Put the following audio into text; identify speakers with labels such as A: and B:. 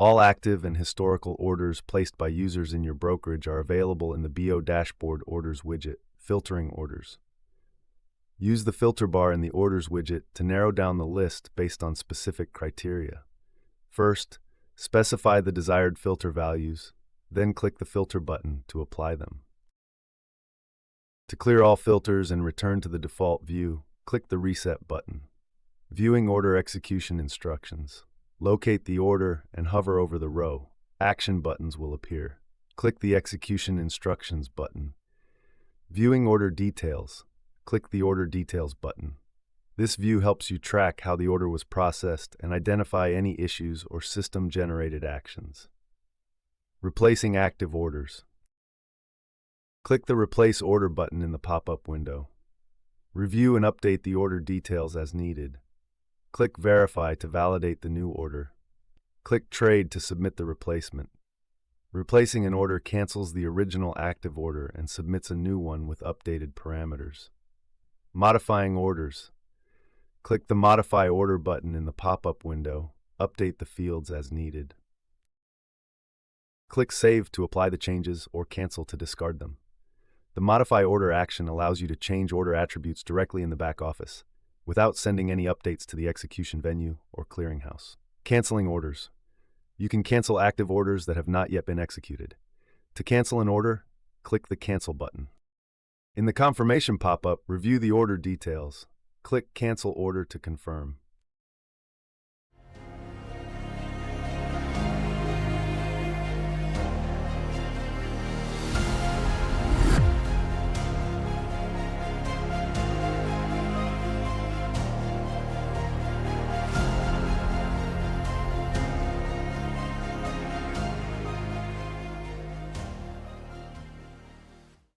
A: All active and historical orders placed by users in your brokerage are available in the BO Dashboard Orders widget, filtering orders. Use the filter bar in the Orders widget to narrow down the list based on specific criteria. First, specify the desired filter values, then click the Filter button to apply them. To clear all filters and return to the default view, click the Reset button. Viewing Order Execution Instructions. Locate the order and hover over the row. Action buttons will appear. Click the Execution Instructions button. Viewing Order Details. Click the Order Details button. This view helps you track how the order was processed and identify any issues or system-generated actions. Replacing active orders. Click the Replace Order button in the pop-up window. Review and update the order details as needed. Click Verify to validate the new order. Click Trade to submit the replacement. Replacing an order cancels the original active order and submits a new one with updated parameters. Modifying orders. Click the Modify Order button in the pop-up window. Update the fields as needed. Click Save to apply the changes or cancel to discard them. The Modify Order action allows you to change order attributes directly in the back office, without sending any updates to the execution venue or clearinghouse. Canceling orders. You can cancel active orders that have not yet been executed. To cancel an order, click the Cancel button. In the confirmation pop-up, review the order details. Click Cancel Order to confirm.